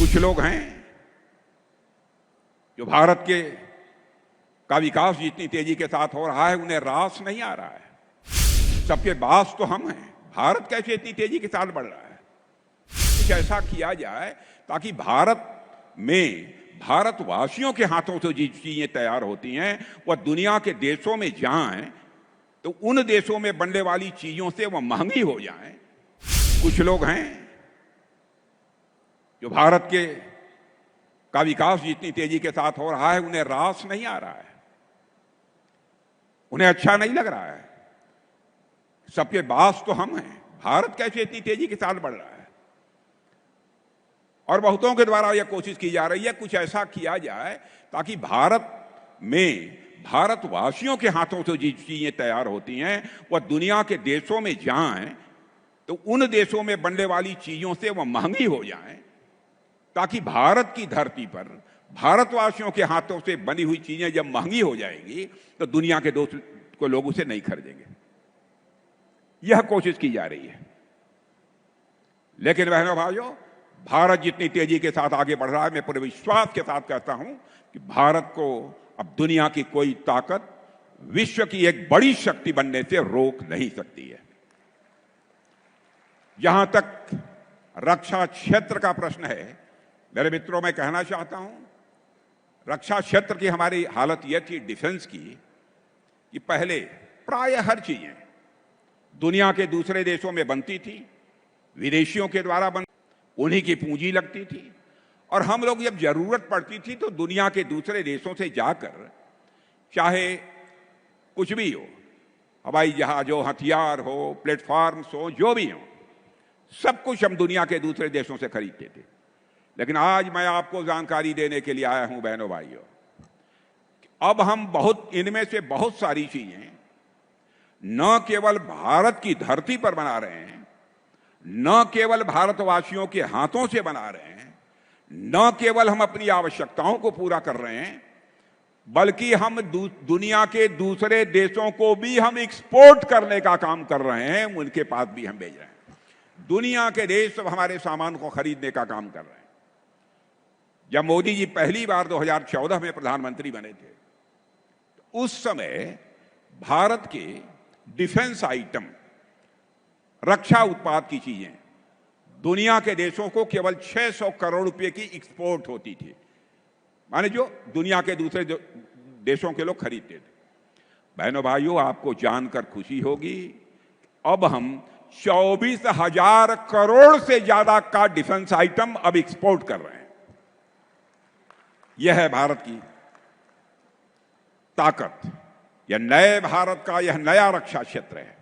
कुछ लोग हैं जो भारत के का विकास जितनी तेजी के साथ हो रहा है उन्हें रास नहीं आ रहा है। सबके बास तो हम हैं। भारत कैसे इतनी तेजी के साथ बढ़ रहा है? कुछ ऐसा किया जाए ताकि भारत में भारतवासियों के हाथों से जो चीजें तैयार होती हैं वह दुनिया के देशों में जाएं तो उन देशों में बनने वाली चीजों से वह महंगी हो जाएं। कुछ लोग हैं जो भारत के का विकास जितनी तेजी के साथ हो रहा है उन्हें रास नहीं आ रहा है, उन्हें अच्छा नहीं लग रहा है। सबके बास तो हम हैं। भारत कैसे इतनी तेजी के साथ बढ़ रहा है? और बहुतों के द्वारा यह कोशिश की जा रही है कुछ ऐसा किया जाए ताकि भारत में भारतवासियों के हाथों से जो चीजें तैयार होती हैं वह दुनिया के देशों में जाएं तो उन देशों में बनने वाली चीजों से वह महंगी हो जाएं, ताकि भारत की धरती पर भारतवासियों के हाथों से बनी हुई चीजें जब महंगी हो जाएंगी तो दुनिया के दोस्त लोग उसे नहीं खरीदेंगे। यह कोशिश की जा रही है। लेकिन बहनों भाइयों, भारत जितनी तेजी के साथ आगे बढ़ रहा है, मैं पूरे विश्वास के साथ कहता हूं कि भारत को अब दुनिया की कोई ताकत विश्व की एक बड़ी शक्ति बनने से रोक नहीं सकती है। जहां तक रक्षा क्षेत्र का प्रश्न है, मेरे मित्रों, मैं कहना चाहता हूं, रक्षा क्षेत्र की हमारी हालत यह थी डिफेंस की कि पहले प्राय हर चीजें दुनिया के दूसरे देशों में बनती थी, विदेशियों के द्वारा उन्हीं की पूंजी लगती थी, और हम लोग जब जरूरत पड़ती थी तो दुनिया के दूसरे देशों से जाकर चाहे कुछ भी हो, हवाई जहाज हो, हथियार हो, प्लेटफॉर्म्स हो, जो भी हो, सब कुछ हम दुनिया के दूसरे देशों से खरीदते थे। लेकिन आज मैं आपको जानकारी देने के लिए आया हूं बहनों भाइयों, अब हम इनमें से बहुत सारी चीजें न केवल भारत की धरती पर बना रहे हैं, न केवल भारतवासियों के हाथों से बना रहे हैं, न केवल हम अपनी आवश्यकताओं को पूरा कर रहे हैं, बल्कि हम दुनिया के दूसरे देशों को भी हम एक्सपोर्ट करने का काम कर रहे हैं, उनके पास भी हम भेज रहे हैं। दुनिया के देश सब हमारे सामान को खरीदने का काम कर रहे हैं। जब मोदी जी पहली बार 2014 में प्रधानमंत्री बने थे तो उस समय भारत के डिफेंस आइटम, रक्षा उत्पाद की चीजें दुनिया के देशों को केवल 600 करोड़ रुपए की एक्सपोर्ट होती थी, माने जो दुनिया के दूसरे देशों के लोग खरीदते थे। बहनों भाइयों, आपको जानकर खुशी होगी, अब हम 24,000 करोड़ से ज्यादा का डिफेंस आइटम अब एक्सपोर्ट कर रहे हैं। यह है भारत की ताकत, यह नए भारत का यह नया रक्षा क्षेत्र है।